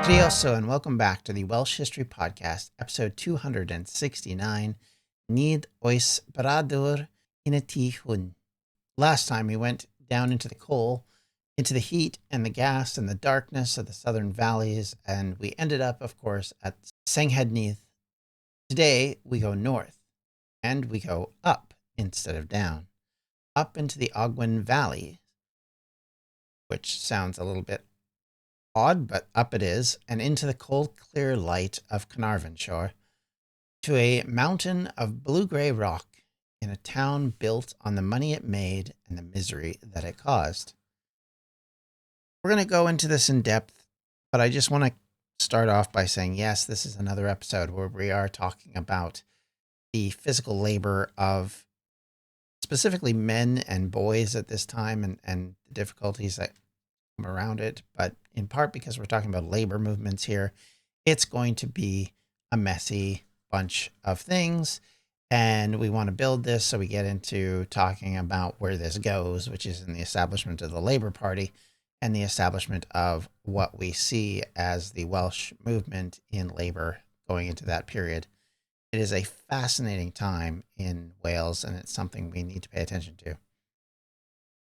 Crioso, and welcome back to the Welsh History Podcast, episode 269, Nid oes bradwr yn y tŷ hwn. Last time we went down into the coal, into the heat and the gas and the darkness of the southern valleys, and we ended up, of course, at Sengheadneath. Today, we go north, and we go up instead of down, up into the Ogwen Valley, which sounds a little bit odd, but up it is, and into the cold, clear light of Carnarvonshire, to a mountain of blue-gray rock in a town built on the money it made and the misery that it caused. We're going to go into this in depth, but I just want to start off by saying, yes, this is another episode where we are talking about the physical labor of specifically men and boys at this time and the difficulties that around it, but in part because we're talking about labor movements here, it's going to be a messy bunch of things, and we want to build this so we get into talking about where this goes, which is in the establishment of the Labour Party and the establishment of what we see as the Welsh movement in Labour going into that period. It is a fascinating time in Wales, and it's something we need to pay attention to.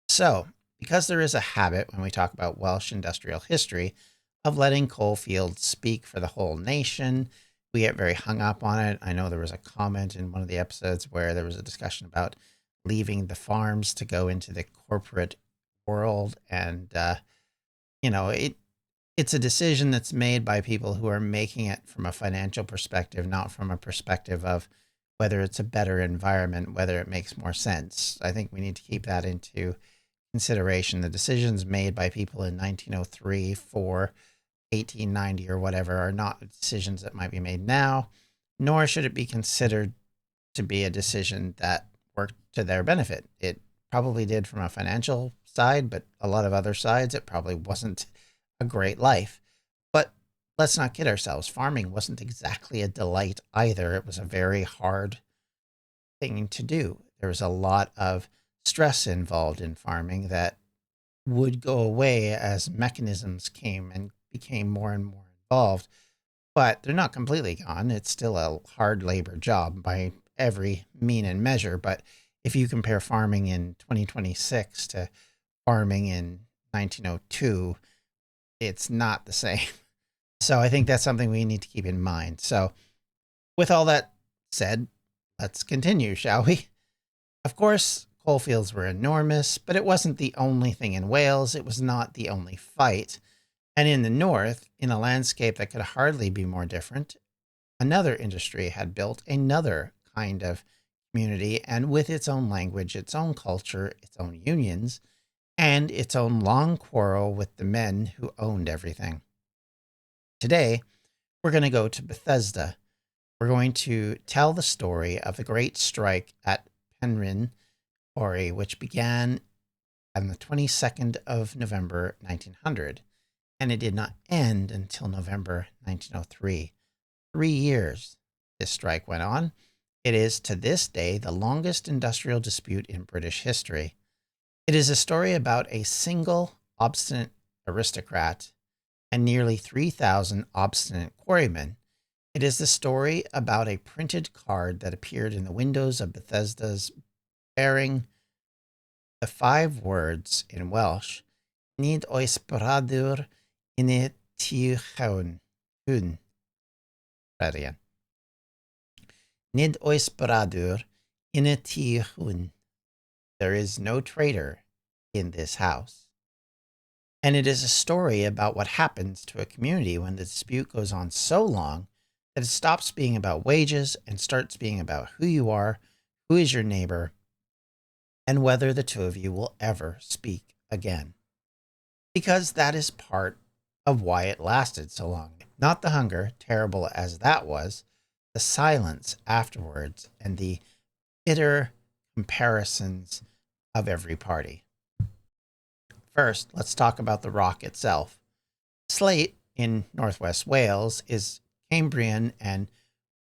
So, because there is a habit when we talk about Welsh industrial history of letting coalfields speak for the whole nation, we get very hung up on it. I know there was a comment in one of the episodes where there was a discussion about leaving the farms to go into the corporate world. And, it's a decision that's made by people who are making it from a financial perspective, not from a perspective of whether it's a better environment, whether it makes more sense. I think we need to keep that into consideration. The decisions made by people in 1903 for 1890 or whatever are not decisions that might be made now, nor should it be considered to be a decision that worked to their benefit. It probably did from a financial side, but a lot of other sides, it probably wasn't a great life. But let's not kid ourselves. Farming wasn't exactly a delight either. It was a very hard thing to do. There was a lot of stress involved in farming that would go away as mechanisms came and became more and more involved, but they're not completely gone. It's still a hard labor job by every mean and measure. But if you compare farming in 2026 to farming in 1902, it's not the same. So I think that's something we need to keep in mind. So with all that said, let's continue, shall we? Of course, coalfields were enormous, but it wasn't the only thing in Wales. It was not the only fight. And in the north, in a landscape that could hardly be more different, another industry had built another kind of community, and with its own language, its own culture, its own unions, and its own long quarrel with the men who owned everything. Today, we're going to go to Bethesda. We're going to tell the story of the great strike at Penrhyn Quarry, which began on the 22nd of November, 1900, and it did not end until November 1903. 3 years this strike went on. It is, to this day, the longest industrial dispute in British history. It is a story about a single obstinate aristocrat and nearly 3,000 obstinate quarrymen. It is the story about a printed card that appeared in the windows of Bethesda's bearing the 5 words in Welsh, Nid oes bradwr yn y tŷ hwn. Nid oes bradwr yn y tŷ hwn. There is no traitor in this house. And it is a story about what happens to a community when the dispute goes on so long that it stops being about wages and starts being about who you are, who is your neighbor, and whether the two of you will ever speak again. Because that is part of why it lasted so long. Not the hunger, terrible as that was, the silence afterwards, and the bitter comparisons of every party. First, let's talk about the rock itself. Slate in northwest Wales is Cambrian and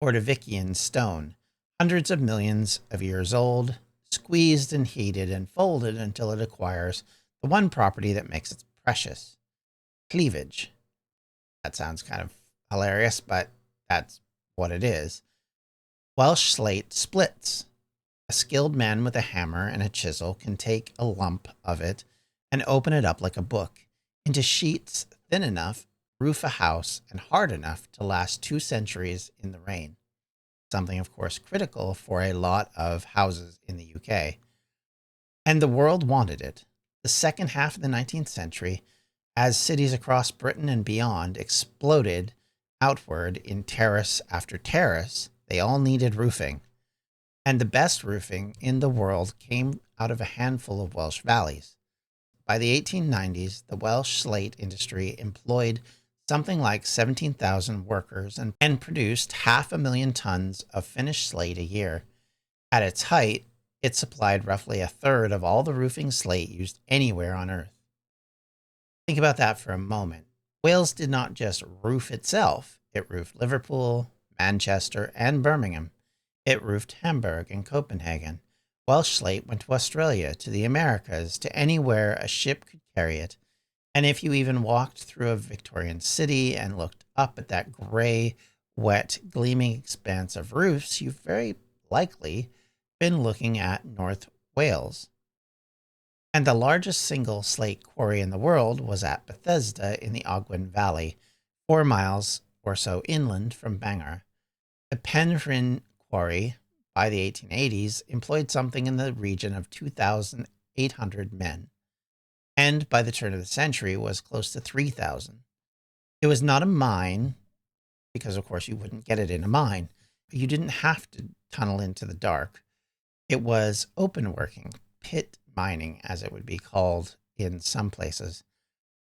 Ordovician stone, hundreds of millions of years old, squeezed and heated and folded until it acquires the one property that makes it precious: cleavage. That sounds kind of hilarious, but that's what it is. Welsh slate splits. A skilled man with a hammer and a chisel can take a lump of it and open it up like a book into sheets thin enough, roof a house, and hard enough to last 2 centuries in the rain. Something, of course, critical for a lot of houses in the UK. And the world wanted it. The second half of the 19th century, as cities across Britain and beyond exploded outward in terrace after terrace, they all needed roofing. And the best roofing in the world came out of a handful of Welsh valleys. By the 1890s, the Welsh slate industry employed something like 17,000 workers and produced 500,000 tons of finished slate a year. At its height, it supplied roughly a third of all the roofing slate used anywhere on Earth. Think about that for a moment. Wales did not just roof itself, it roofed Liverpool, Manchester, and Birmingham. It roofed Hamburg and Copenhagen. Welsh slate went to Australia, to the Americas, to anywhere a ship could carry it. And if you even walked through a Victorian city and looked up at that gray, wet, gleaming expanse of roofs, you've very likely been looking at North Wales. And the largest single slate quarry in the world was at Bethesda in the Ogwen Valley, 4 miles or so inland from Bangor. The Penrhyn Quarry, by the 1880s, employed something in the region of 2,800 men, and by the turn of the century was close to 3,000. It was not a mine, because of course you wouldn't get it in a mine. You didn't have to tunnel into the dark. It was open working, pit mining, as it would be called in some places.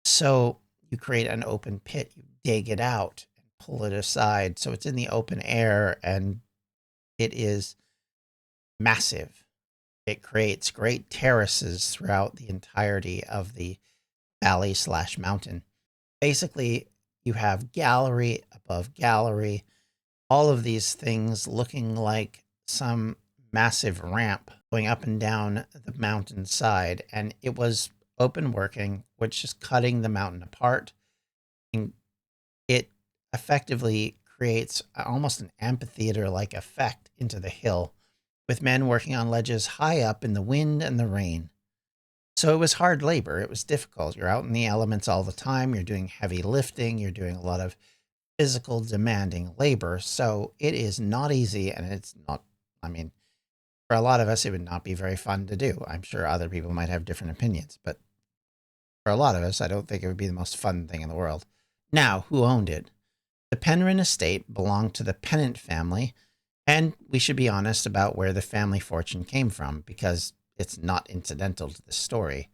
So you create an open pit, you dig it out and pull it aside so it's in the open air, and it is massive. It creates great terraces throughout the entirety of the valley slash mountain. Basically, you have gallery above gallery, all of these things looking like some massive ramp going up and down the mountainside. And it was open working, which is cutting the mountain apart. And it effectively creates almost an amphitheater-like effect into the hill, with men working on ledges high up in the wind and the rain. So it was hard labor. It was difficult. You're out in the elements all the time. You're doing heavy lifting. You're doing a lot of physical demanding labor. So it is not easy. And it's not, I mean, for a lot of us, it would not be very fun to do. I'm sure other people might have different opinions, but for a lot of us, I don't think it would be the most fun thing in the world. Now, who owned it? The Penrhyn estate belonged to the Pennant family, and we should be honest about where the family fortune came from, because it's not incidental to the story.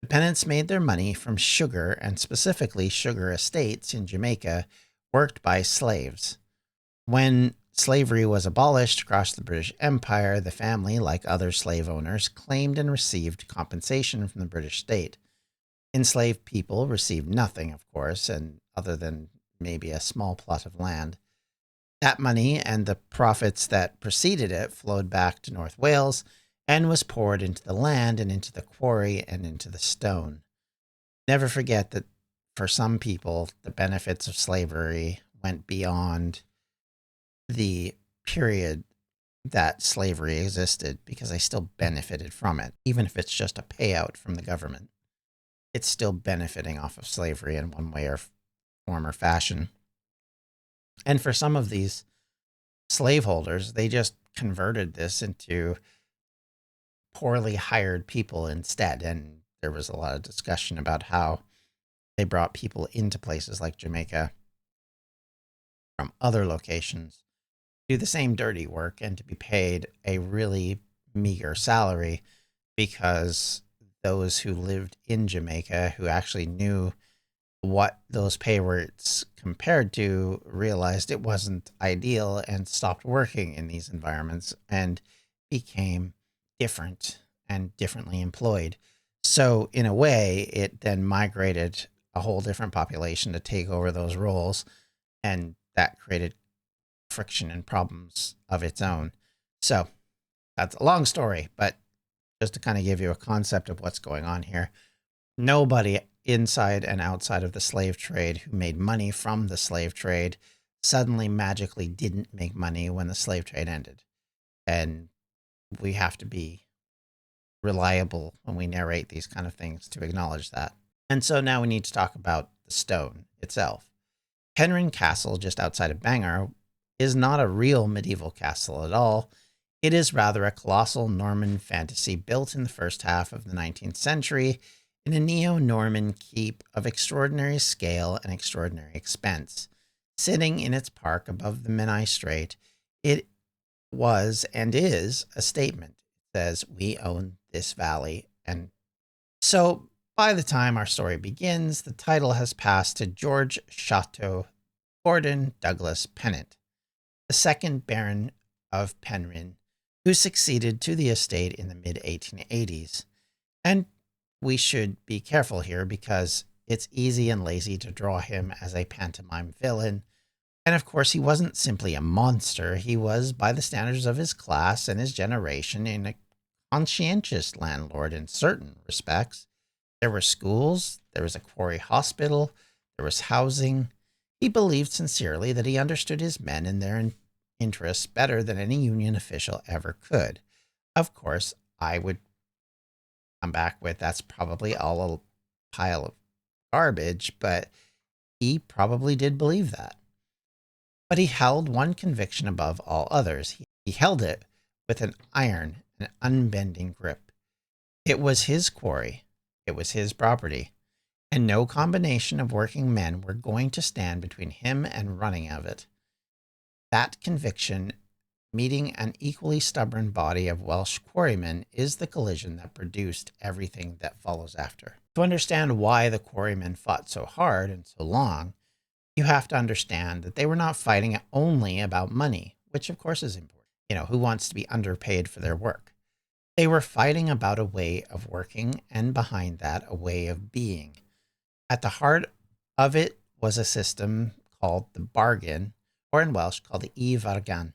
The Pennants made their money from sugar, and specifically sugar estates in Jamaica, worked by slaves. When slavery was abolished across the British Empire, the family, like other slave owners, claimed and received compensation from the British state. Enslaved people received nothing, of course, and other than maybe a small plot of land. That money and the profits that preceded it flowed back to North Wales and was poured into the land and into the quarry and into the stone. Never forget that for some people, the benefits of slavery went beyond the period that slavery existed, because they still benefited from it. Even if it's just a payout from the government, it's still benefiting off of slavery in one way or form or fashion. And for some of these slaveholders, they just converted this into poorly hired people instead. And there was a lot of discussion about how they brought people into places like Jamaica from other locations, do the same dirty work, and to be paid a really meager salary, because those who lived in Jamaica, who actually knew what those pay rates compared to, realized it wasn't ideal and stopped working in these environments and became different and differently employed. So in a way, it then migrated a whole different population to take over those roles, and that created friction and problems of its own. So that's a long story, but just to kind of give you a concept of what's going on here, nobody inside and outside of the slave trade who made money from the slave trade suddenly magically didn't make money when the slave trade ended. And we have to be reliable when we narrate these kind of things to acknowledge that. And so now we need to talk about the stone itself. Penrhyn Castle, just outside of Bangor, is not a real medieval castle at all. It is rather a colossal Norman fantasy built in the first half of the 19th century in a neo-Norman keep of extraordinary scale and extraordinary expense. Sitting in its park above the Menai Strait, it was and is a statement. It says, "We own this valley." And so by the time our story begins, the title has passed to George Chateau Gordon Douglas Pennant, the second Baron of Penrhyn, who succeeded to the estate in the mid-1880s. And we should be careful here because it's easy and lazy to draw him as a pantomime villain. And of course, he wasn't simply a monster. He was, by the standards of his class and his generation, a conscientious landlord in certain respects. There were schools, there was a quarry hospital, there was housing. He believed sincerely that he understood his men and their interests better than any union official ever could. Of course, I would come back with that's probably all a pile of garbage, but he probably did believe that. But he held one conviction above all others. He held it with an iron and unbending grip. It was his quarry. It was his property. And no combination of working men were going to stand between him and running of it. That conviction, meeting an equally stubborn body of Welsh quarrymen, is the collision that produced everything that follows after. To understand why the quarrymen fought so hard and so long, you have to understand that they were not fighting only about money, which of course is important. Who wants to be underpaid for their work? They were fighting about a way of working, and behind that, a way of being. At the heart of it was a system called the bargain, or in Welsh called the vargan.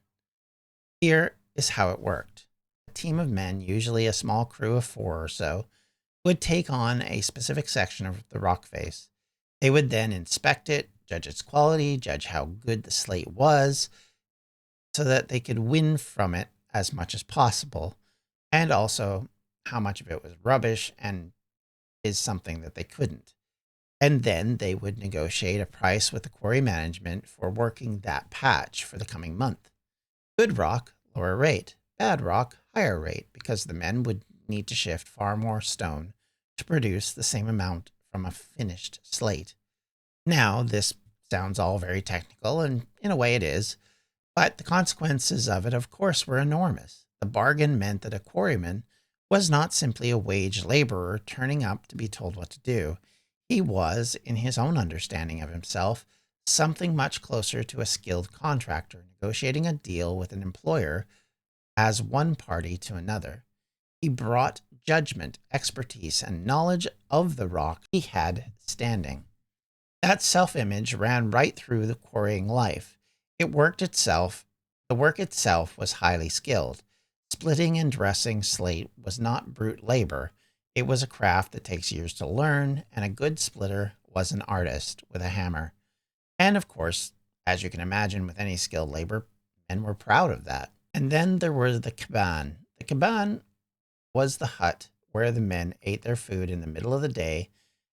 Here is how it worked. A team of men, usually a small crew of 4 or so, would take on a specific section of the rock face. They would then inspect it, judge its quality, judge how good the slate was, so that they could win from it as much as possible, and also how much of it was rubbish and is something that they couldn't. And then they would negotiate a price with the quarry management for working that patch for the coming month. Good rock, lower rate. Bad rock, higher rate, because the men would need to shift far more stone to produce the same amount from a finished slate. Now, this sounds all very technical, and in a way it is, but the consequences of it, of course, were enormous. The bargain meant that a quarryman was not simply a wage laborer turning up to be told what to do. He was, in his own understanding of himself, something much closer to a skilled contractor, negotiating a deal with an employer as one party to another. He brought judgment, expertise, and knowledge of the rock he had standing. That self-image ran right through the quarrying life. The work itself was highly skilled. Splitting and dressing slate was not brute labor. It was a craft that takes years to learn, and a good splitter was an artist with a hammer. And of course, as you can imagine with any skilled labor, men were proud of that. And then there was the cabane. The cabane was the hut where the men ate their food in the middle of the day,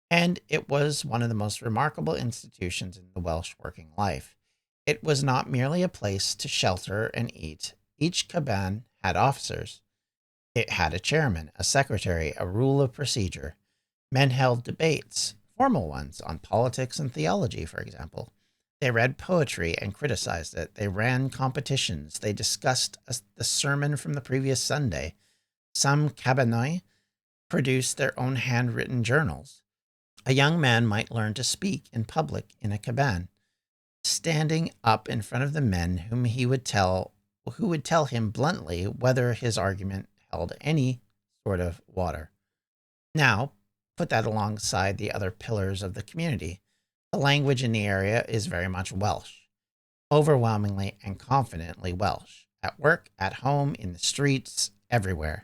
and it was one of the most remarkable institutions in the Welsh working life. It was not merely a place to shelter and eat. Each cabane had officers. It had a chairman, a secretary, a rule of procedure. Men held debates, formal ones, on politics and theology, for example. They read poetry and criticized it. They ran competitions. They discussed the sermon from the previous Sunday. Some cabanoi produced their own handwritten journals. A young man might learn to speak in public in a cabane, standing up in front of the men who would tell him bluntly whether his argument held any sort of water. Now, put that alongside the other pillars of the community. The language in the area is very much Welsh, overwhelmingly and confidently Welsh, at work, at home, in the streets, everywhere.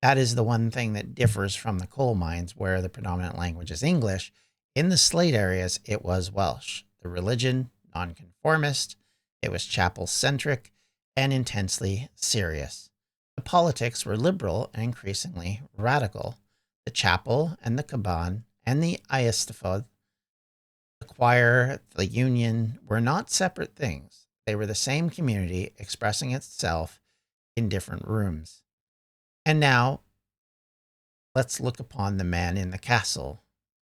That is the one thing that differs from the coal mines, where the predominant language is English. In the slate areas, it was Welsh. The religion, nonconformist. It was chapel-centric and intensely serious. The politics were liberal and increasingly radical. The chapel and the caban and the Eisteddfod, the choir, the union, were not separate things. They were the same community expressing itself in different rooms. And now, let's look upon the man in the castle.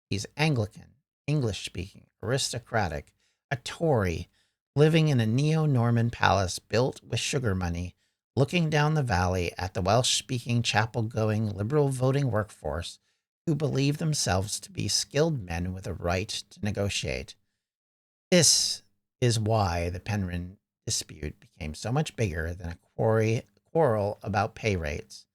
He's Anglican, English-speaking, aristocratic, a Tory, living in a neo-Norman palace built with sugar money, looking down the valley at the Welsh-speaking, chapel-going, liberal voting workforce who believe themselves to be skilled men with a right to negotiate. This is why the Penrhyn dispute became so much bigger than a quarrel about pay rates.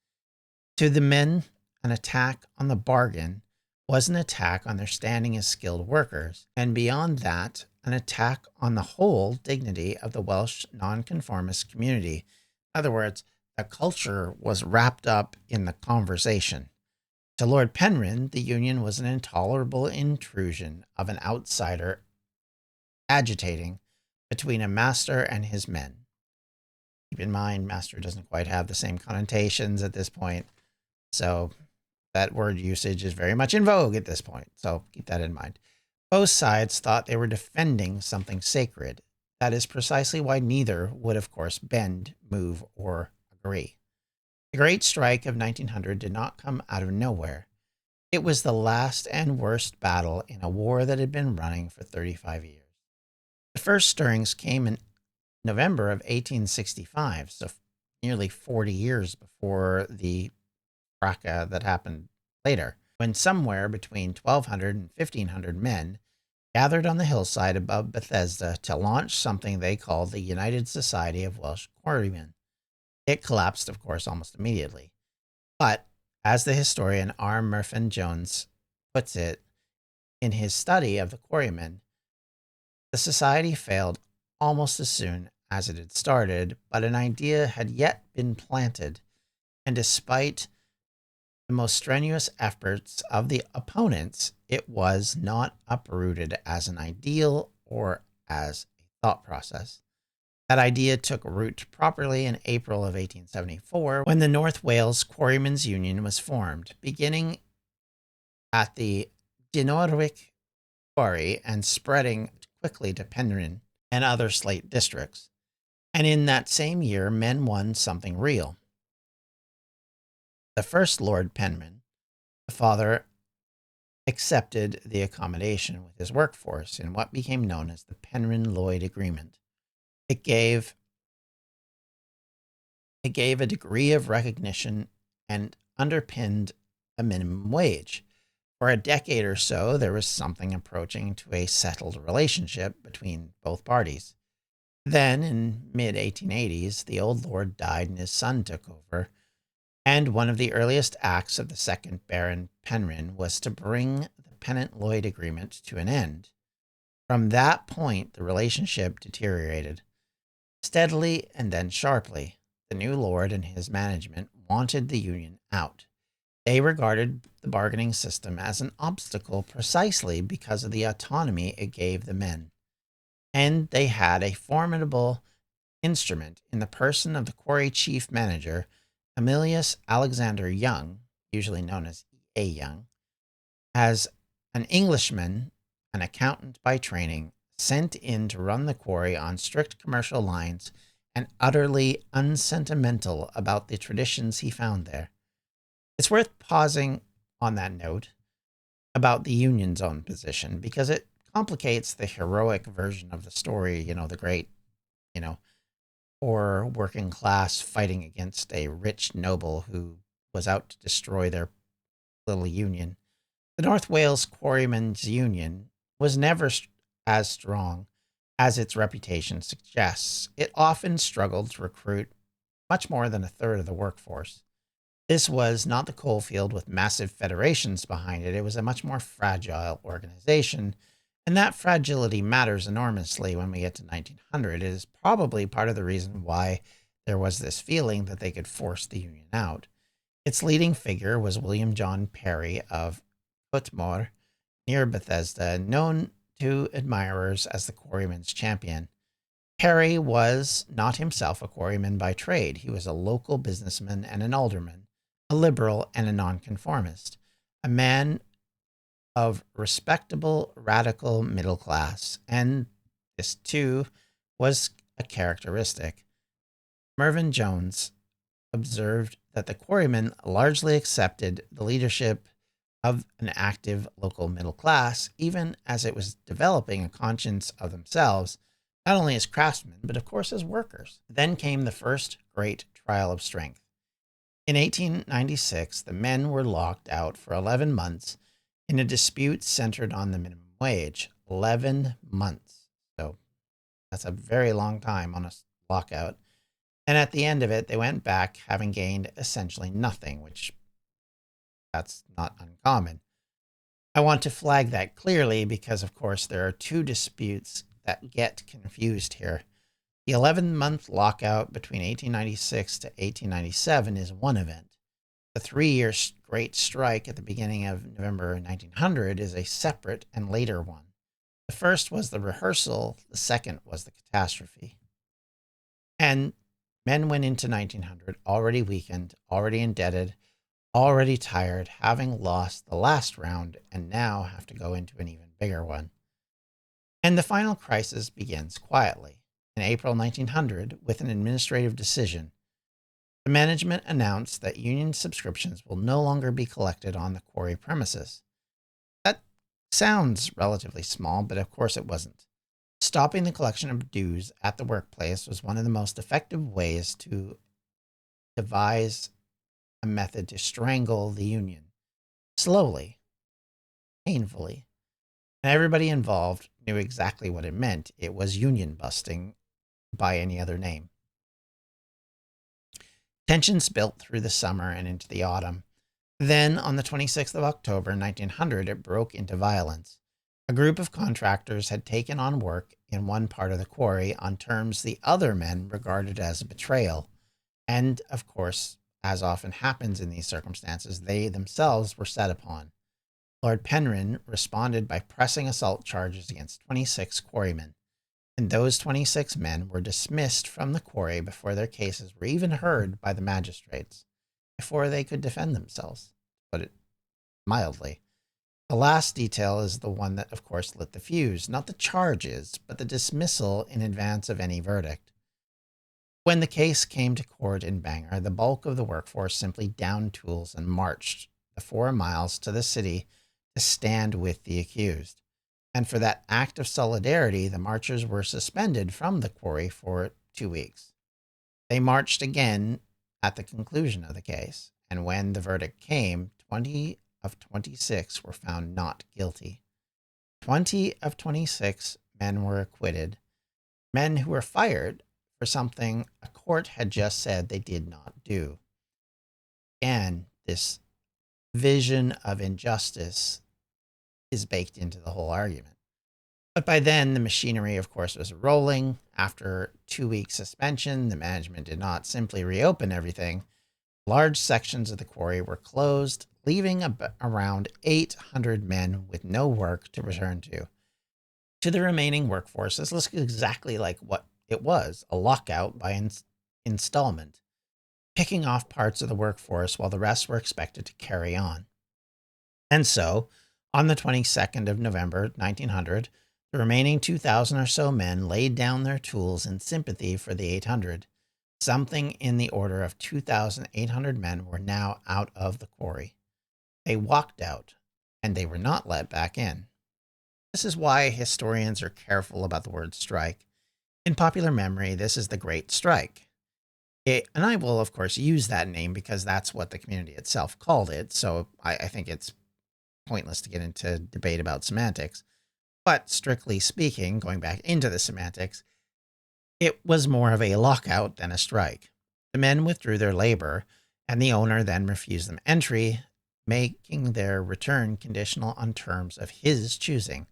To the men, an attack on the bargain was an attack on their standing as skilled workers, and beyond that, an attack on the whole dignity of the Welsh nonconformist community. In other words, the culture was wrapped up in the conversation. To Lord Penrhyn, the union was an intolerable intrusion of an outsider agitating between a master and his men. Keep in mind, master doesn't quite have the same connotations at this point, so that word usage is very much in vogue at this point, so keep that in mind. Both sides thought they were defending something sacred. That is precisely why neither would, of course, bend, move, or agree. The Great Strike of 1900 did not come out of nowhere. It was the last and worst battle in a war that had been running for 35 years. The first stirrings came in November of 1865, so nearly 40 years before the fracas that happened later, when somewhere between 1,200 and 1,500 men gathered on the hillside above Bethesda to launch something they called the United Society of Welsh Quarrymen. It collapsed, of course, almost immediately. But, as the historian R. Murphy Jones puts it in his study of the quarrymen, the society failed almost as soon as it had started, but an idea had yet been planted, and despite the most strenuous efforts of the opponents, it was not uprooted as an ideal or as a thought process. That idea took root properly in April of 1874, when the North Wales Quarrymen's Union was formed, beginning at the Dinorwic Quarry and spreading quickly to Penrhyn and other slate districts. And in that same year, men won something real. The first Lord Penrhyn, the father, accepted the accommodation with his workforce in what became known as the Penrhyn-Lloyd Agreement. It gave a degree of recognition and underpinned a minimum wage. For a decade or so, there was something approaching to a settled relationship between both parties. Then, in mid-1880s, the old lord died and his son took over, and one of the earliest acts of the second Baron Penrhyn was to bring the Penrhyn-Lloyd Agreement to an end. From that point, the relationship deteriorated steadily and then sharply. The new lord and his management wanted the union out. They regarded the bargaining system as an obstacle precisely because of the autonomy it gave the men. And they had a formidable instrument in the person of the quarry chief manager, Emilius Alexander Young, usually known as A. Young, as an Englishman, an accountant by training, sent in to run the quarry on strict commercial lines and utterly unsentimental about the traditions he found there. It's worth pausing on that note about the union's own position, because it complicates the heroic version of the story, the great, or working class fighting against a rich noble who was out to destroy their little union. The North Wales Quarrymen's Union was never as strong as its reputation suggests. It often struggled to recruit much more than a third of the workforce. This was not the coalfield with massive federations behind it. It was a much more fragile organization, and that fragility matters enormously when we get to 1900. It is probably part of the reason why there was this feeling that they could force the union out. Its leading figure was William John Perry of Putmore, near Bethesda, known to admirers as the quarryman's champion. Perry was not himself a quarryman by trade. He was a local businessman and an alderman, a liberal and a nonconformist, a man of respectable, radical middle class, and this too was a characteristic. Mervyn Jones observed that the quarrymen largely accepted the leadership of an active local middle class, even as it was developing a conscience of themselves, not only as craftsmen, but of course as workers. Then came the first great trial of strength. In 1896, the men were locked out for 11 months in a dispute centered on the minimum wage. 11 months. So that's a very long time on a lockout. And at the end of it, they went back having gained essentially nothing, which that's not uncommon. I want to flag that clearly because, of course, there are two disputes that get confused here. The 11-month lockout between 1896 to 1897 is one event. The 3-year Great Strike at the beginning of November 1900 is a separate and later one. The first was the rehearsal, the second was the catastrophe. And men went into 1900 already weakened, already indebted, already tired, having lost the last round, and now have to go into an even bigger one. And the final crisis begins quietly. In April 1900, with an administrative decision, the management announced that union subscriptions will no longer be collected on the quarry premises. That sounds relatively small, but of course it wasn't. Stopping the collection of dues at the workplace was one of the most effective ways to devise a method to strangle the union. Slowly, painfully. And everybody involved knew exactly what it meant. It was union busting by any other name. Tensions built through the summer and into the autumn. Then, on the 26th of October, 1900, it broke into violence. A group of contractors had taken on work in one part of the quarry on terms the other men regarded as a betrayal. And, of course, as often happens in these circumstances, they themselves were set upon. Lord Penrhyn responded by pressing assault charges against 26 quarrymen, and those 26 men were dismissed from the quarry before their cases were even heard by the magistrates, before they could defend themselves, to put it mildly. The last detail is the one that, of course, lit the fuse, not the charges, but the dismissal in advance of any verdict. When the case came to court in Bangor, the bulk of the workforce simply downed tools and marched the 4 miles to the city to stand with the accused. And for that act of solidarity, the marchers were suspended from the quarry for 2 weeks. They marched again at the conclusion of the case, and when the verdict came, 20 of 26 were found not guilty. 20 of 26 men were acquitted, men who were fired for something a court had just said they did not do. And this vision of injustice is baked into the whole argument. But by then, the machinery, of course, was rolling. After 2 weeks suspension, the management did not simply reopen everything. Large sections of the quarry were closed, leaving around 800 men with no work to return to. To the remaining workforce, this looks exactly like what it was, a lockout by installment, picking off parts of the workforce while the rest were expected to carry on. And so, on the 22nd of November, 1900, the remaining 2,000 or so men laid down their tools in sympathy for the 800. Something in the order of 2,800 men were now out of the quarry. They walked out, and they were not let back in. This is why historians are careful about the word strike. In popular memory, this is the Great Strike. And I will, of course, use that name because that's what the community itself called it, so I think it's pointless to get into debate about semantics. But strictly speaking, going back into the semantics, it was more of a lockout than a strike. The men withdrew their labor, and the owner then refused them entry, making their return conditional on terms of his choosing.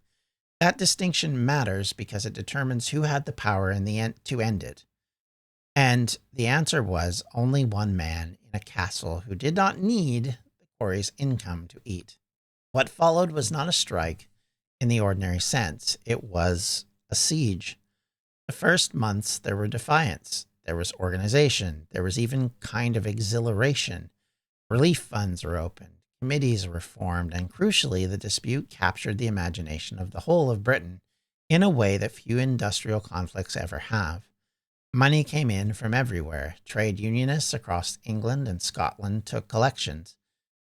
That distinction matters because it determines who had the power in the end to end it. And the answer was only one man in a castle who did not need the quarry's income to eat. What followed was not a strike in the ordinary sense. It was a siege. The first months there were defiance, there was organization, there was even kind of exhilaration. Relief funds were opened, committees were formed, and crucially, the dispute captured the imagination of the whole of Britain in a way that few industrial conflicts ever have. Money came in from everywhere. Trade unionists across England and Scotland took collections,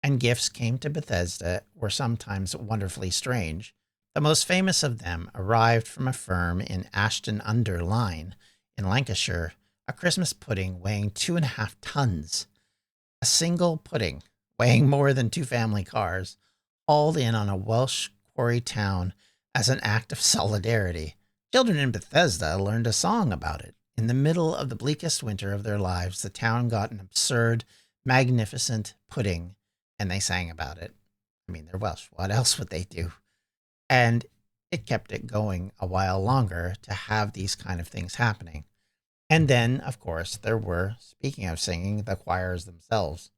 and gifts came to Bethesda were sometimes wonderfully strange. The most famous of them arrived from a firm in Ashton-under-Lyne in Lancashire, a Christmas pudding weighing 2.5 tons. A single pudding, weighing more than two family cars, hauled in on a Welsh quarry town as an act of solidarity. Children in Bethesda learned a song about it. In the middle of the bleakest winter of their lives, the town got an absurd, magnificent pudding, and they sang about it. I mean, they're Welsh. What else would they do? And it kept it going a while longer to have these kind of things happening. And then, of course, there were, speaking of singing, the choirs themselves.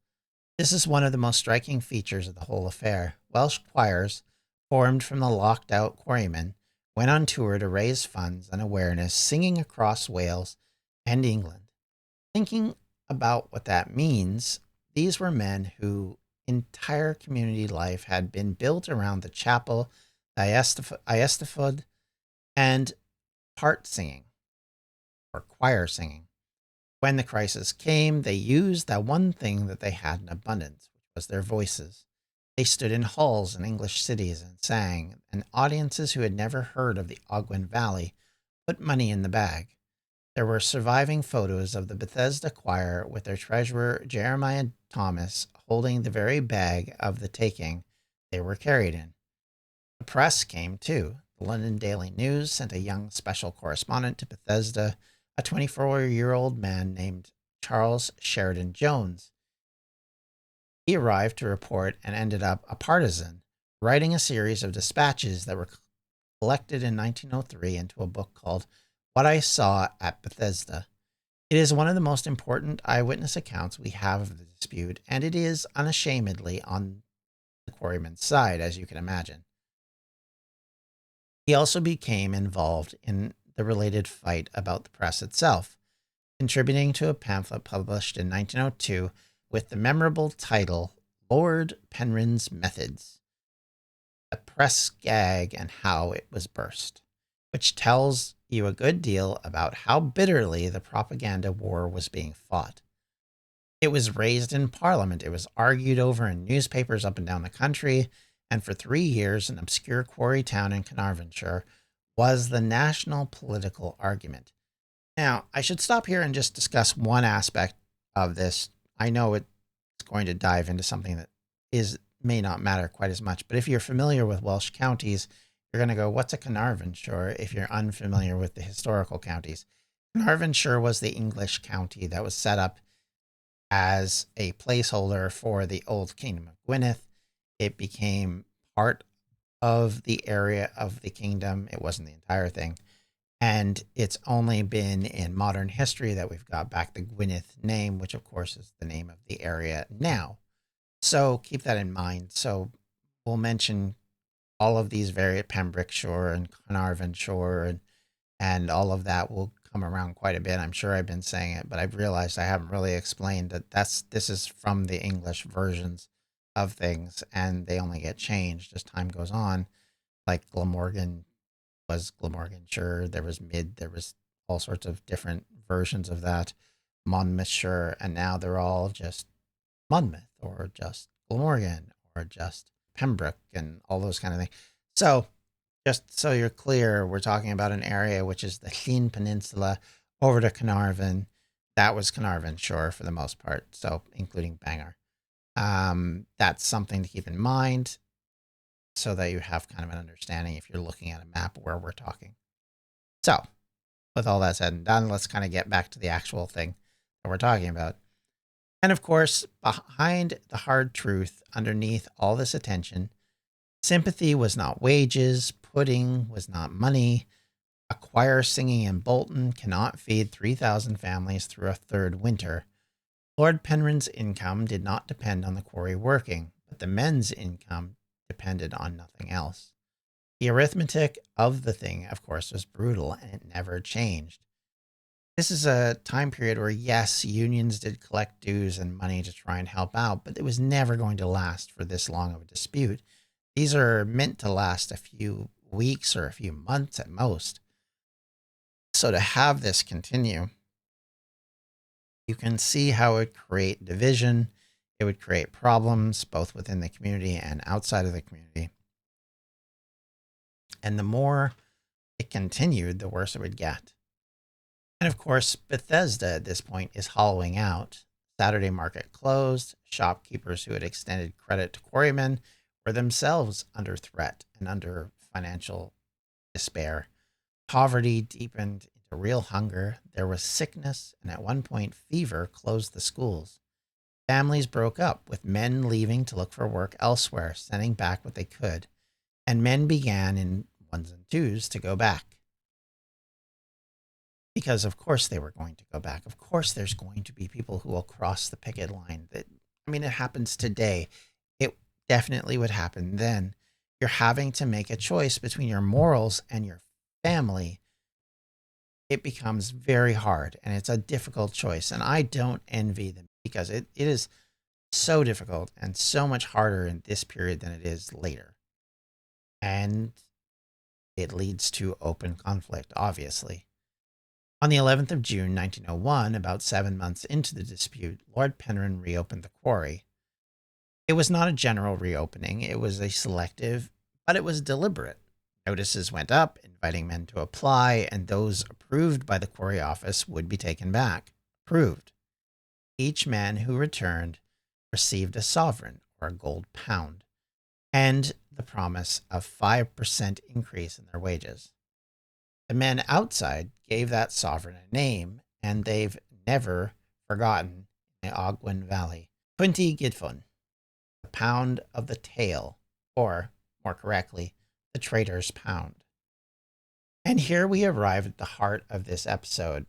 This is one of the most striking features of the whole affair. Welsh choirs, formed from the locked-out quarrymen, went on tour to raise funds and awareness, singing across Wales and England. Thinking about what that means, these were men whose entire community life had been built around the chapel, the Eisteddfod, and part singing, or choir singing. When the crisis came, they used that one thing that they had in abundance, which was their voices. They stood in halls in English cities and sang, and audiences who had never heard of the Ogwen Valley put money in the bag. There were surviving photos of the Bethesda choir with their treasurer Jeremiah Thomas holding the very bag of the taking they were carried in. The press came too. The London Daily News sent a young special correspondent to Bethesda, a 24-year-old man named Charles Sheridan Jones. He arrived to report and ended up a partisan, writing a series of dispatches that were collected in 1903 into a book called What I Saw at Bethesda. It is one of the most important eyewitness accounts we have of the dispute, and it is unashamedly on the quarryman's side, as you can imagine. He also became involved in the related fight about the press itself, contributing to a pamphlet published in 1902 with the memorable title Lord Penrhyn's Methods, a press gag and how it was burst, which tells you a good deal about how bitterly the propaganda war was being fought. It was raised in Parliament, it was argued over in newspapers up and down the country, and for 3 years, an obscure quarry town in Carnarvonshire was the national political argument. Now, I should stop here and just discuss one aspect of this. I know it's going to dive into something that may not matter quite as much, but if you're familiar with Welsh counties, you're going to go, what's a Carnarvonshire if you're unfamiliar with the historical counties? Carnarvonshire was the English county that was set up as a placeholder for the Old Kingdom of Gwynedd. It became part of the area of the kingdom. It wasn't the entire thing. And it's only been in modern history that we've got back the Gwynedd name, which of course is the name of the area now. So keep that in mind. So we'll mention all of these various Pembrokeshire and Carnarvonshire and all of that will come around quite a bit. I'm sure I've been saying it, but I've realized I haven't really explained that this is from the English versions of things, and they only get changed as time goes on. Like Glamorgan was Glamorganshire, there was there was all sorts of different versions of that, Monmouthshire, and now they're all just Monmouth or just Glamorgan or just Pembroke and all those kind of things. So just so you're clear, we're talking about an area which is the Llŷn Peninsula over to Carnarvon. That was Carnarvonshire for the most part, so including Bangor. That's something to keep in mind so that you have kind of an understanding if you're looking at a map where we're talking. So with all that said and done, let's kind of get back to the actual thing that we're talking about. And of course, behind the hard truth, underneath all this attention, sympathy was not wages, pudding was not money. A choir singing in Bolton cannot feed 3,000 families through a third winter. Lord Penrhyn's income did not depend on the quarry working, but the men's income depended on nothing else. The arithmetic of the thing, of course, was brutal and it never changed. This is a time period where, yes, unions did collect dues and money to try and help out, but it was never going to last for this long of a dispute. These are meant to last a few weeks or a few months at most. So to have this continue, you can see how it would create division. It would create problems both within the community and outside of the community. And the more it continued, the worse it would get. And of course, Bethesda at this point is hollowing out. Saturday market closed. Shopkeepers who had extended credit to quarrymen were themselves under threat and under financial despair. Poverty deepened into real hunger. There was sickness, and at one point, fever closed the schools. Families broke up, with men leaving to look for work elsewhere, sending back what they could, and men began in ones and twos to go back. Because of course they were going to go back. Of course there's going to be people who will cross the picket line. It happens today. It definitely would happen then. You're having to make a choice between your morals and your family. It becomes very hard, and it's a difficult choice. And I don't envy them because it is so difficult and so much harder in this period than it is later. And it leads to open conflict, obviously. On the 11th of June, 1901, about 7 months into the dispute, Lord Penrhyn reopened the quarry. It was not a general reopening. It was a selective, but it was deliberate. Notices went up, inviting men to apply, and those approved by the quarry office would be taken back. Approved. Each man who returned received a sovereign, or a gold pound, and the promise of 5% increase in their wages. The men outside gave that sovereign a name, and they've never forgotten the Ogwen Valley. 20 Gidfun, the pound of the tail, or, more correctly, the traitor's pound. And here we arrive at the heart of this episode,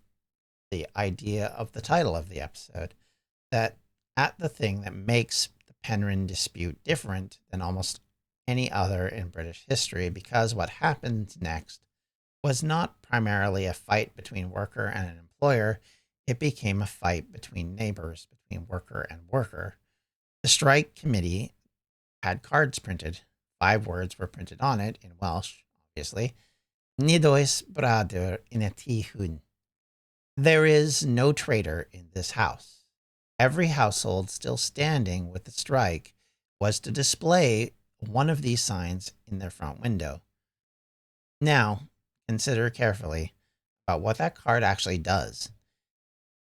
the idea of the title of the episode, that at the thing that makes the Penrhyn dispute different than almost any other in British history, because what happened next was not primarily a fight between worker and an employer. It became a fight between neighbors, between worker and worker. The strike committee had cards printed. 5 words were printed on it in Welsh, obviously. Nid oes bradur in y tŷ hwn. There is no traitor in this house. Every household still standing with the strike was to display one of these signs in their front window. Now, consider carefully about what that card actually does.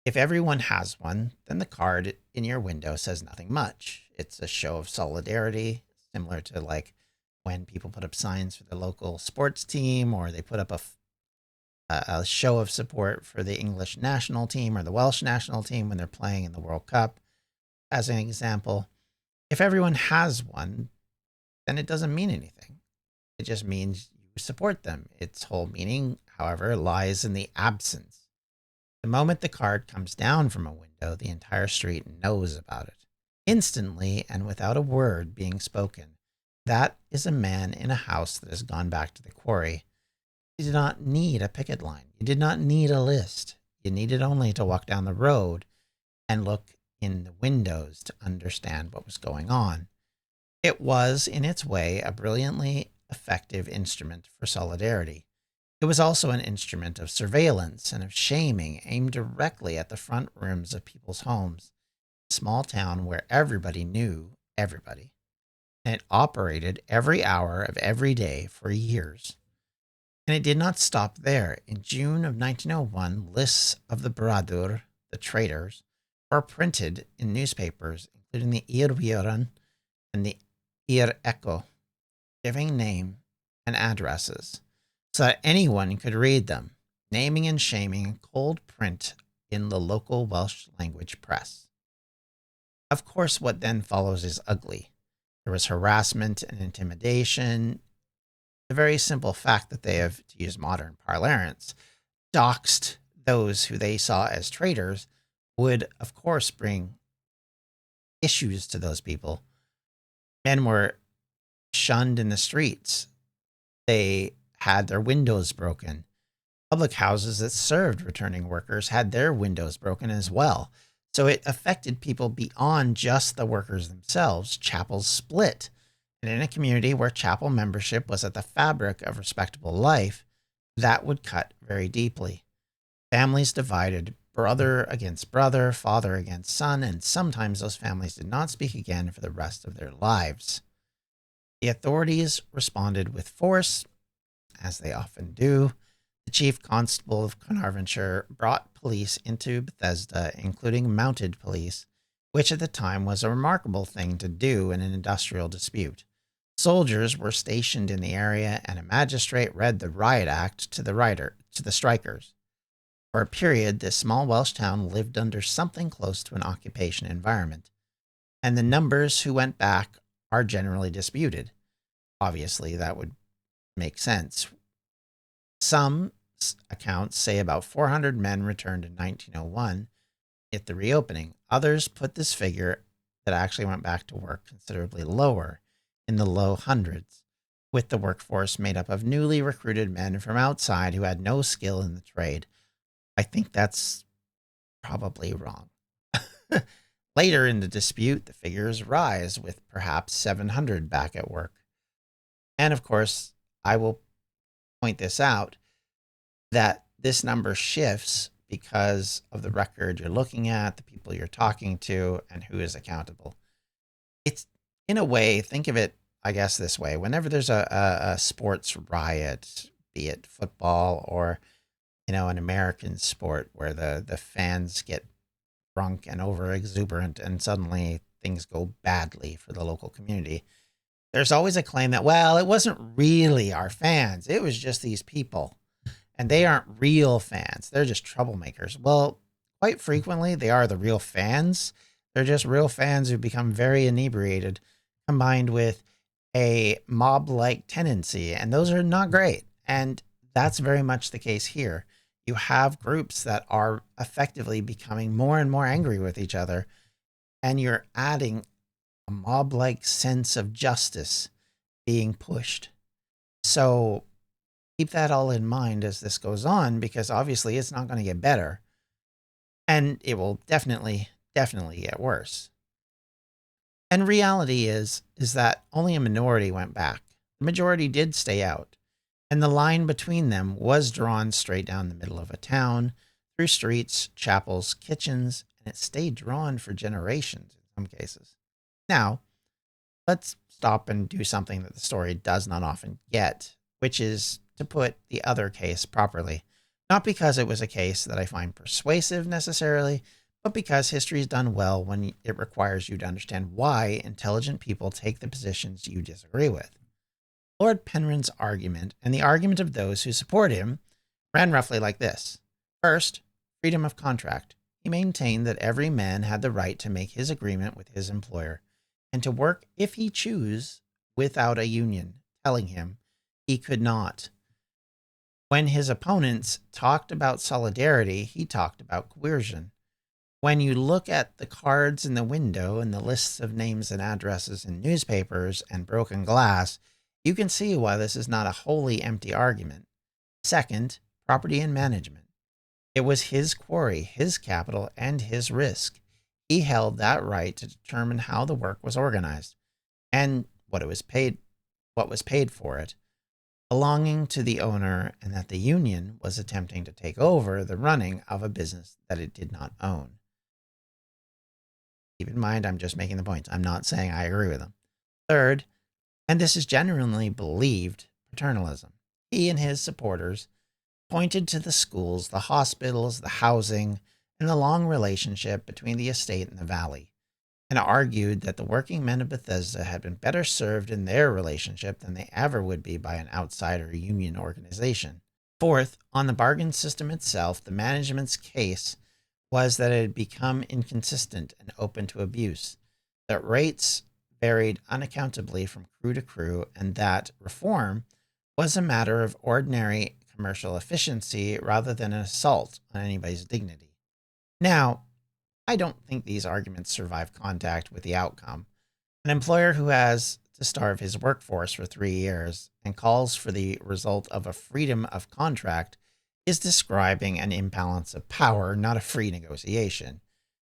If everyone has one, then the card in your window says nothing much. It's a show of solidarity, similar to like when people put up signs for the local sports team, or they put up a show of support for the English national team or the Welsh national team when they're playing in the World Cup. As an example, if everyone has one, then it doesn't mean anything. It just means support them. Its whole meaning, however, lies in the absence. The moment the card comes down from a window, the entire street knows about it. Instantly, and without a word being spoken, that is a man in a house that has gone back to the quarry. You did not need a picket line. You did not need a list. You needed only to walk down the road and look in the windows to understand what was going on. It was, in its way, a brilliantly effective instrument for solidarity. It was also an instrument of surveillance and of shaming aimed directly at the front rooms of people's homes. A small town where everybody knew everybody. And it operated every hour of every day for years. And it did not stop there. In June of 1901, lists of the Bradur, the traitors, were printed in newspapers, including the Ir Wiran and the Ir Echo, giving name and addresses so that anyone could read them, naming and shaming in cold print in the local Welsh language press. Of course, what then follows is ugly. There was harassment and intimidation. The very simple fact that they have, to use modern parlance, doxed those who they saw as traitors would, of course, bring issues to those people. Men were shunned in the streets. They had their windows broken. Public houses that served returning workers had their windows broken as well. So it affected people beyond just the workers themselves. Chapels split. And in a community where chapel membership was at the fabric of respectable life, that would cut very deeply. Families divided, brother against brother, father against son, and sometimes those families did not speak again for the rest of their lives. The authorities responded with force, as they often do. The chief constable of Carnarvonshire brought police into Bethesda, including mounted police, which at the time was a remarkable thing to do in an industrial dispute. Soldiers were stationed in the area, and a magistrate read the riot act to the strikers. For a period, this small Welsh town lived under something close to an occupation environment, and the numbers who went back are generally disputed. Obviously, that would make sense. Some accounts say about 400 men returned in 1901 at the reopening. Others put this figure that actually went back to work considerably lower, in the low hundreds, with the workforce made up of newly recruited men from outside who had no skill in the trade. I think that's probably wrong. Later in the dispute, the figures rise, with perhaps 700 back at work. And of course, I will point this out, that this number shifts because of the record you're looking at, the people you're talking to, and who is accountable. It's, in a way, think of it, I guess, this way. Whenever there's a sports riot, be it football or, an American sport where the fans get drunk and over exuberant and suddenly things go badly for the local community, there's always a claim that, well, it wasn't really our fans. It was just these people. And they aren't real fans. They're just troublemakers. Well, quite frequently, they are the real fans. They're just real fans who become very inebriated, combined with a mob-like tendency. And those are not great. And that's very much the case here. You have groups that are effectively becoming more and more angry with each other. And you're adding a mob-like sense of justice being pushed. So keep that all in mind as this goes on, because obviously it's not going to get better. And it will definitely get worse. And reality is that only a minority went back. The majority did stay out. And the line between them was drawn straight down the middle of a town, through streets, chapels, kitchens, and it stayed drawn for generations in some cases. Now, let's stop and do something that the story does not often get, which is to put the other case properly. Not because it was a case that I find persuasive necessarily, but because history is done well when it requires you to understand why intelligent people take the positions you disagree with. Lord Penrhyn's argument, and the argument of those who support him, ran roughly like this. First, freedom of contract. He maintained that every man had the right to make his agreement with his employer, and to work if he choose without a union telling him he could not. When his opponents talked about solidarity, he talked about coercion. When you look at the cards in the window and the lists of names and addresses in newspapers and broken glass, you can see why this is not a wholly empty argument. Second, property and management. It was his quarry, his capital, and his risk. He held that right to determine how the work was organized and what was paid for it, belonging to the owner, and that the union was attempting to take over the running of a business that it did not own. Keep in mind, I'm just making the points. I'm not saying I agree with them. Third, and this is genuinely believed, paternalism. He and his supporters pointed to the schools, the hospitals, the housing, and the long relationship between the estate and the valley, and argued that the working men of Bethesda had been better served in their relationship than they ever would be by an outsider union organization. Fourth, on the bargain system itself, the management's case was that it had become inconsistent and open to abuse, that rates varied unaccountably from crew to crew, and that reform was a matter of ordinary commercial efficiency rather than an assault on anybody's dignity. Now, I don't think these arguments survive contact with the outcome. An employer who has to starve his workforce for 3 years and calls for the result of a freedom of contract is describing an imbalance of power, not a free negotiation.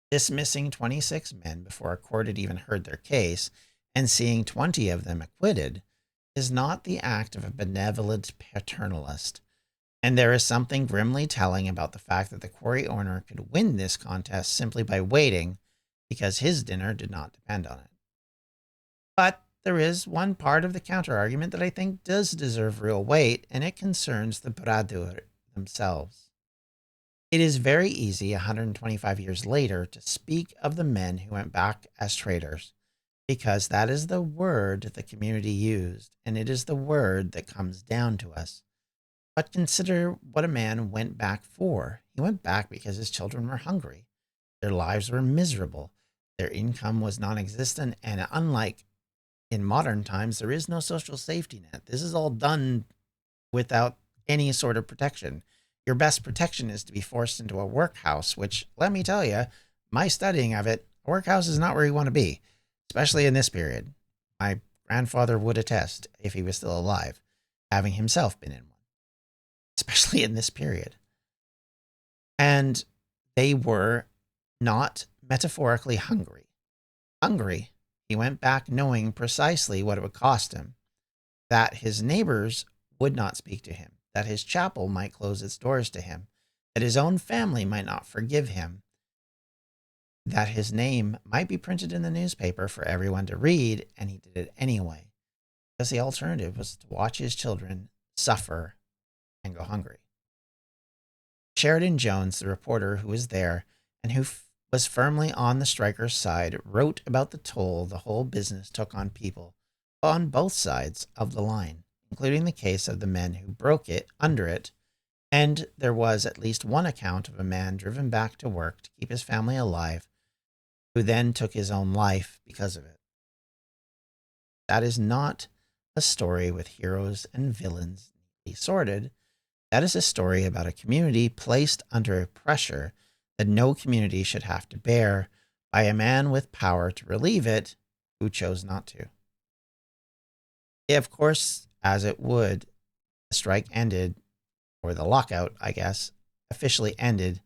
Dismissing 26 men before a court had even heard their case and seeing 20 of them acquitted is not the act of a benevolent paternalist. And there is something grimly telling about the fact that the quarry owner could win this contest simply by waiting because his dinner did not depend on it. But there is one part of the counterargument that I think does deserve real weight, and it concerns the Bradur themselves. It is very easy 125 years later to speak of the men who went back as traitors, because that is the word the community used, and it is the word that comes down to us. But consider what a man went back for. He went back because his children were hungry. Their lives were miserable. Their income was non-existent, and unlike in modern times, there is no social safety net. This is all done without any sort of protection. Your best protection is to be forced into a workhouse, which, let me tell you, my studying of it, a workhouse is not where you want to be, especially in this period. My grandfather would attest, if he was still alive, having himself been in one, especially in this period. And they were not metaphorically hungry. Hungry. He went back knowing precisely what it would cost him, that his neighbors would not speak to him, that his chapel might close its doors to him, that his own family might not forgive him, that his name might be printed in the newspaper for everyone to read, and he did it anyway, because the alternative was to watch his children suffer and go hungry. Sheridan Jones, the reporter who was there and who was firmly on the strikers' side, wrote about the toll the whole business took on people on both sides of the line, including the case of the men who broke it under it, and there was at least one account of a man driven back to work to keep his family alive, who then took his own life because of it. That is not a story with heroes and villains neatly sorted. That is a story about a community placed under a pressure that no community should have to bear by a man with power to relieve it who chose not to. Of course, as it would, the strike ended, or the lockout, I guess, officially ended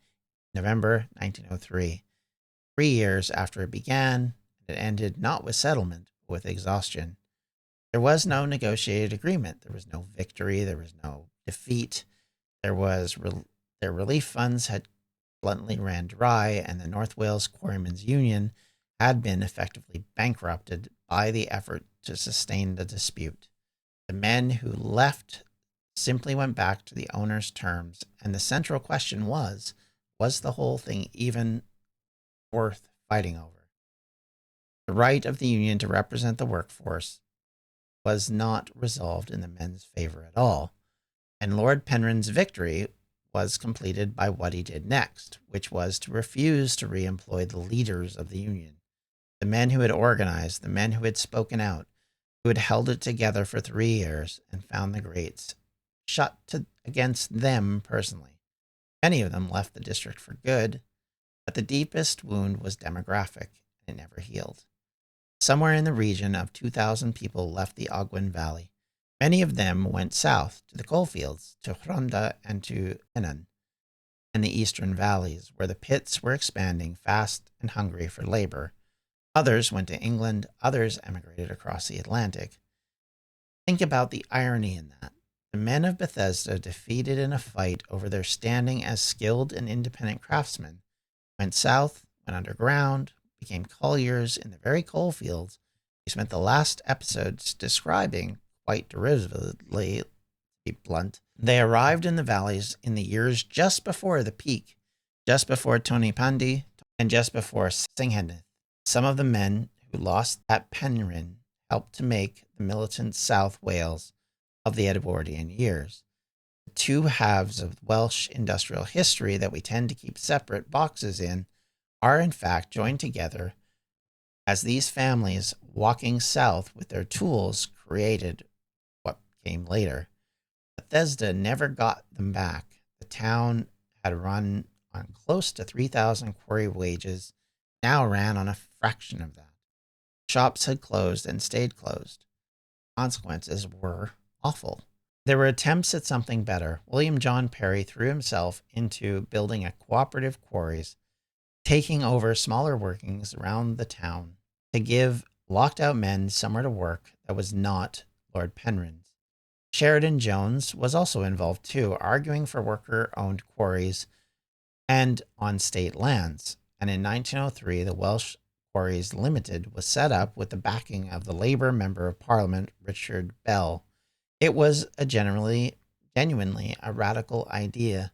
November 1903, 3 years after it began. It ended not with settlement, but with exhaustion. There was no negotiated agreement. There was no victory. There was no defeat. Their relief funds had bluntly ran dry, and the North Wales Quarrymen's Union had been effectively bankrupted by the effort to sustain the dispute. The men who left simply went back to the owner's terms, and the central question was the whole thing even worth fighting over? The right of the union to represent the workforce was not resolved in the men's favor at all, and Lord Penrhyn's victory was completed by what he did next, which was to refuse to re-employ the leaders of the union, the men who had organized, the men who had spoken out, who had held it together for 3 years and found the grates shut against them personally. Many of them left the district for good, but the deepest wound was demographic, and it never healed. Somewhere in the region of 2,000 people left the Ogwen Valley. Many of them went south to the coalfields, to Rhondda and to Penrhyn, and the eastern valleys, where the pits were expanding fast and hungry for labor. Others went to England, others emigrated across the Atlantic. Think about the irony in that. The men of Bethesda, defeated in a fight over their standing as skilled and independent craftsmen, went south, went underground, became colliers in the very coalfields we spent the last episodes describing quite derivatively, to be blunt. They arrived in the valleys in the years just before the peak, just before Tony Pandy, and just before Singhenith. Some of the men who lost at Penrhyn helped to make the militant South Wales of the Edwardian years. The two halves of Welsh industrial history that we tend to keep separate boxes in are in fact joined together as these families walking south with their tools created what came later. Bethesda never got them back. The town had run on close to 3,000 quarry wages now ran on a fraction of that. Shops had closed and stayed closed. Consequences were awful. There were attempts at something better. William John Perry threw himself into building a cooperative quarries, taking over smaller workings around the town to give locked out men somewhere to work that was not Lord Penrhyn's. Sheridan Jones was also involved too, arguing for worker owned quarries and on state lands. And in 1903, the Welsh Quarries Limited was set up with the backing of the Labour Member of Parliament, Richard Bell. It was genuinely a radical idea,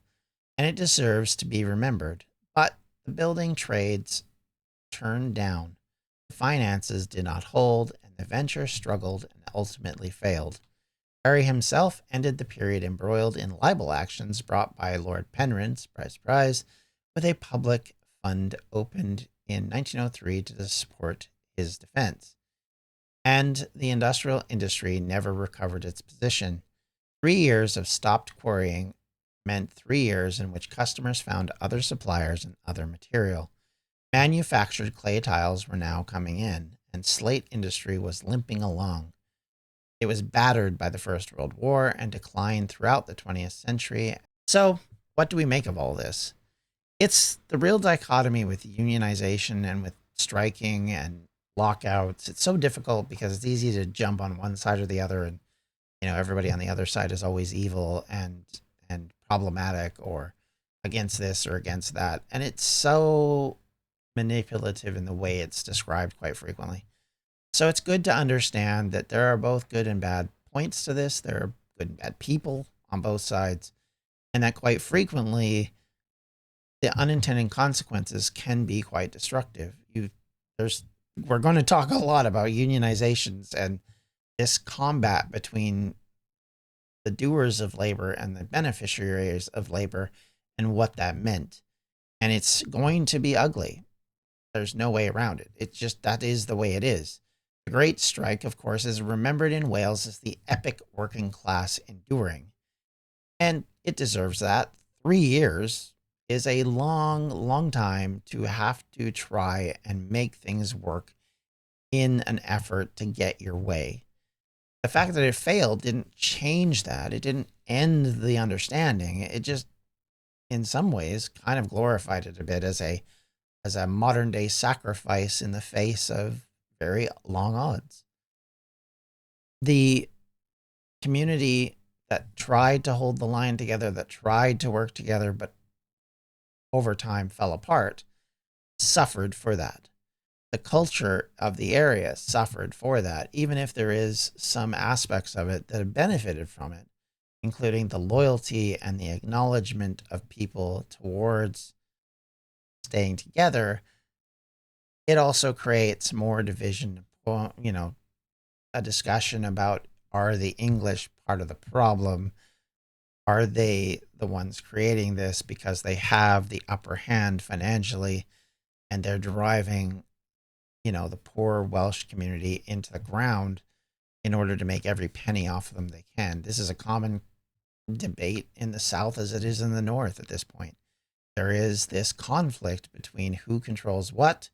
and it deserves to be remembered. But the building trades turned down. The finances did not hold, and the venture struggled and ultimately failed. Perry himself ended the period embroiled in libel actions brought by Lord Penrhyn, surprise, surprise, with a public fund opened in 1903 to support his defense. And the industrial industry never recovered its position. 3 years of stopped quarrying meant 3 years in which customers found other suppliers and other material. Manufactured clay tiles were now coming in, and slate industry was limping along. It was battered by the First World War and declined throughout the 20th century. So, what do we make of all this? It's the real dichotomy with unionization and with striking and lockouts. It's so difficult because it's easy to jump on one side or the other, and everybody on the other side is always evil and problematic or against this or against that. And it's so manipulative in the way it's described quite frequently. So it's good to understand that there are both good and bad points to this. There are good and bad people on both sides, and that quite frequently the unintended consequences can be quite destructive. We're going to talk a lot about unionizations and this combat between the doers of labor and the beneficiaries of labor and what that meant. And it's going to be ugly. There's no way around it. It's just, that is the way it is. The Great Strike, of course, is remembered in Wales as the epic working class enduring. And it deserves that. 3 years is a long, long time to have to try and make things work in an effort to get your way. The fact that it failed didn't change that. It didn't end the understanding. It just, in some ways, kind of glorified it a bit as a modern day sacrifice in the face of very long odds. The community that tried to hold the line together, that tried to work together, but over time fell apart, suffered for that. The culture of the area suffered for that, even if there is some aspects of it that have benefited from it, including the loyalty and the acknowledgement of people towards staying together. It also creates more division, a discussion about, are the English part of the problem? Are they the ones creating this because they have the upper hand financially and they're driving, the poor Welsh community into the ground in order to make every penny off of them they can? This is a common debate in the South as it is in the North at this point. There is this conflict between who controls what,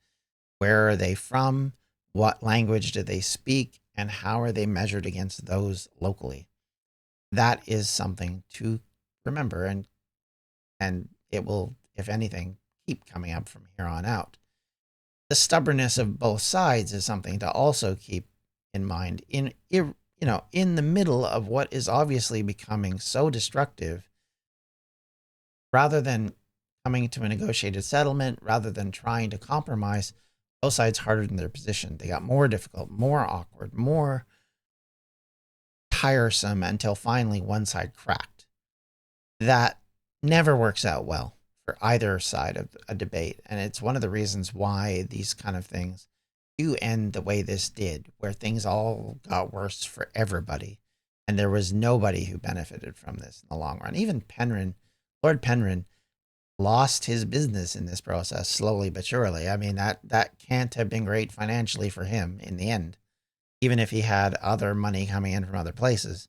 where are they from, what language do they speak, and how are they measured against those locally. That is something to remember, and it will, if anything, keep coming up from here on out. The stubbornness of both sides is something to also keep in mind in the middle of what is obviously becoming so destructive. Rather than coming to a negotiated settlement, rather than trying to compromise, both sides hardened their position. They got more difficult, more awkward, more tiresome until finally one side cracked. That never works out well for either side of a debate. And it's one of the reasons why these kind of things do end the way this did, where things all got worse for everybody. And there was nobody who benefited from this in the long run. Even Lord Penrhyn, lost his business in this process slowly but surely. I mean, that can't have been great financially for him in the end, even if he had other money coming in from other places.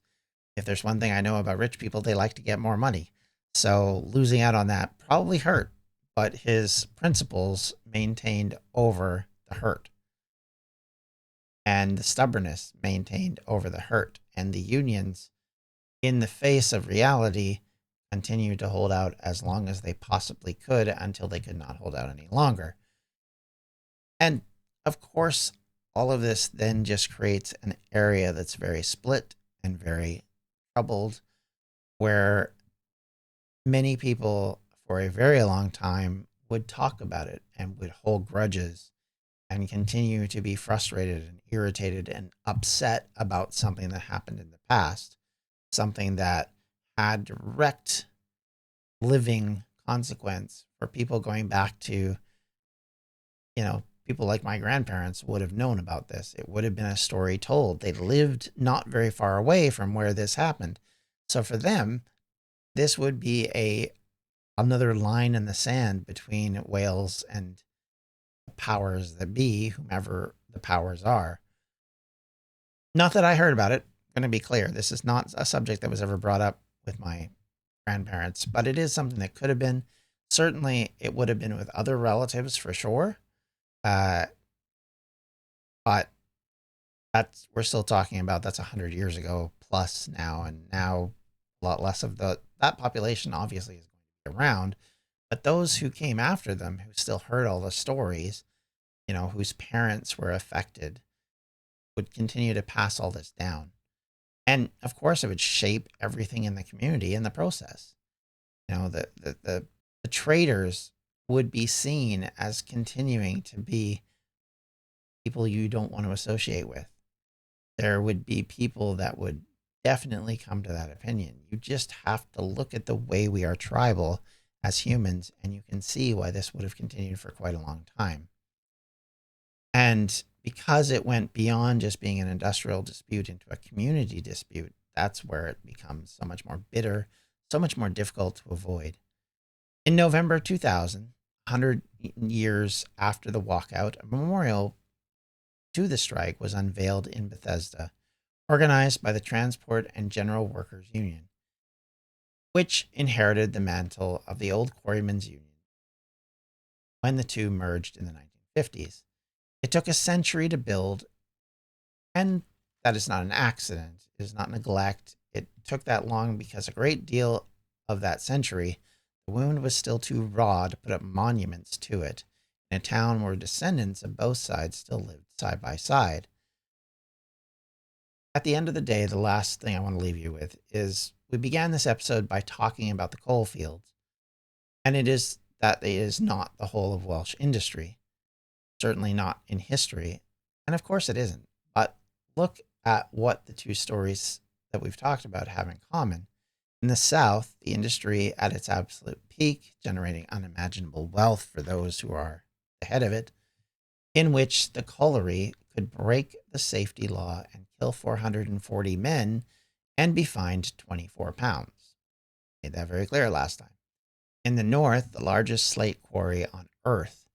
If there's one thing I know about rich people, they like to get more money. So losing out on that probably hurt, but his principles maintained over the hurt, and the stubbornness maintained over the hurt, and the unions, in the face of reality, continued to hold out as long as they possibly could until they could not hold out any longer. And of course, all of this then just creates an area that's very split and very troubled, where many people for a very long time would talk about it and would hold grudges and continue to be frustrated and irritated and upset about something that happened in the past, something that had direct living consequence for people going back to, people like my grandparents would have known about this. It would have been a story told. They lived not very far away from where this happened. So for them, this would be another line in the sand between Wales and the powers that be, whomever the powers are. Not that I heard about it. I'm going to be clear. This is not a subject that was ever brought up with my grandparents, but it is something that could have been. Certainly, it would have been with other relatives for sure. But we're still talking about that's 100 years ago plus now, and now a lot less of that population obviously is going to be around. But those who came after them, who still heard all the stories, whose parents were affected, would continue to pass all this down. And of course, it would shape everything in the community in the process. The traitors would be seen as continuing to be people you don't want to associate with. There would be people that would definitely come to that opinion. You just have to look at the way we are tribal as humans, and you can see why this would have continued for quite a long time. And because it went beyond just being an industrial dispute into a community dispute, that's where it becomes so much more bitter, so much more difficult to avoid. In November 2000, 100 years after the walkout, a memorial to the strike was unveiled in Bethesda, organized by the Transport and General Workers Union, which inherited the mantle of the old Quarrymen's Union when the two merged in the 1950s. It took a century to build, and that is not an accident. It is not neglect. It took that long because a great deal of that century, the wound was still too raw to put up monuments to it in a town where descendants of both sides still lived side by side. At the end of the day, the last thing I want to leave you with is we began this episode by talking about the coal fields, and it is not the whole of Welsh industry, certainly not in history, and of course it isn't. But look at what the two stories that we've talked about have in common. In the South, the industry at its absolute peak, generating unimaginable wealth for those who are ahead of it, in which the colliery could break the safety law and kill 440 men and be fined £24. Made that very clear last time. In the North, the largest slate quarry on Earth,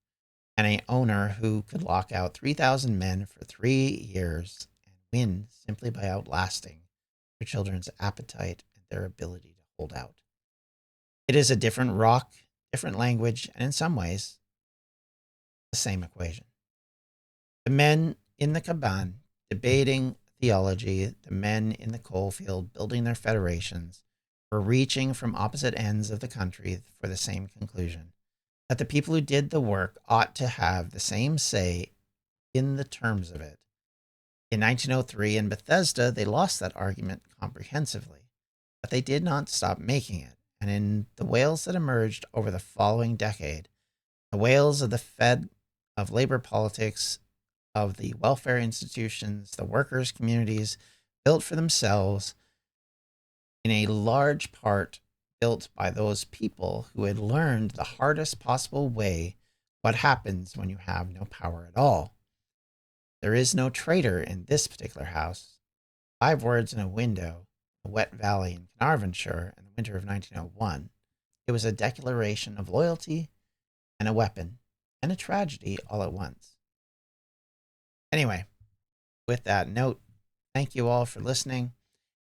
and an owner who could lock out 3,000 men for 3 years and win simply by outlasting their children's appetite and their ability to hold out. It is a different rock, different language, and in some ways, the same equation. The men in the cabane debating theology, the men in the coalfield building their federations, were reaching from opposite ends of the country for the same conclusion, that the people who did the work ought to have the same say in the terms of it. In 1903 in Bethesda, they lost that argument comprehensively, but they did not stop making it. And in the Wales that emerged over the following decade, the Wales of the Fed, of labor politics, of the welfare institutions, the workers' communities built for themselves, in a large part built by those people who had learned the hardest possible way what happens when you have no power at all. There is no traitor in this particular house. 5 words in a window, a wet valley in Carnarvonshire in the winter of 1901. It was a declaration of loyalty and a weapon and a tragedy all at once. Anyway, with that note, thank you all for listening.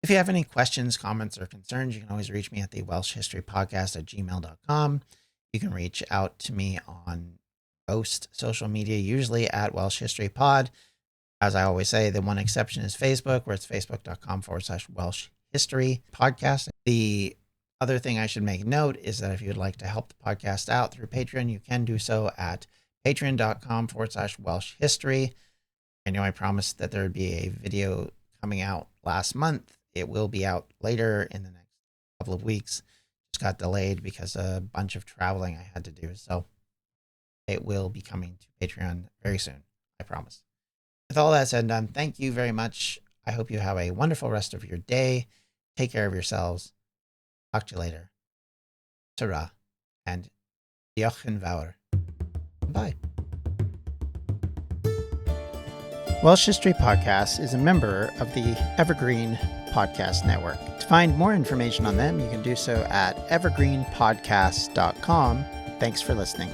If you have any questions, comments, or concerns, you can always reach me at the Welsh History Podcast at gmail.com. You can reach out to me on most social media, usually at Welsh History Pod. As I always say, the one exception is Facebook, where it's facebook.com/Welsh History Podcast. The other thing I should make note is that if you would like to help the podcast out through Patreon, you can do so at patreon.com/Welsh History. I know I promised that there would be a video coming out last month. It will be out later in the next couple of weeks. Just got delayed because of a bunch of traveling I had to do. So it will be coming to Patreon very soon. I promise. With all that said and done, thank you very much. I hope you have a wonderful rest of your day. Take care of yourselves. Talk to you later. Ta-ra. And diolch yn fawr. Bye. Welsh History Podcast is a member of the Evergreen Podcast Network. To find more information on them, you can do so at evergreenpodcasts.com. Thanks for listening.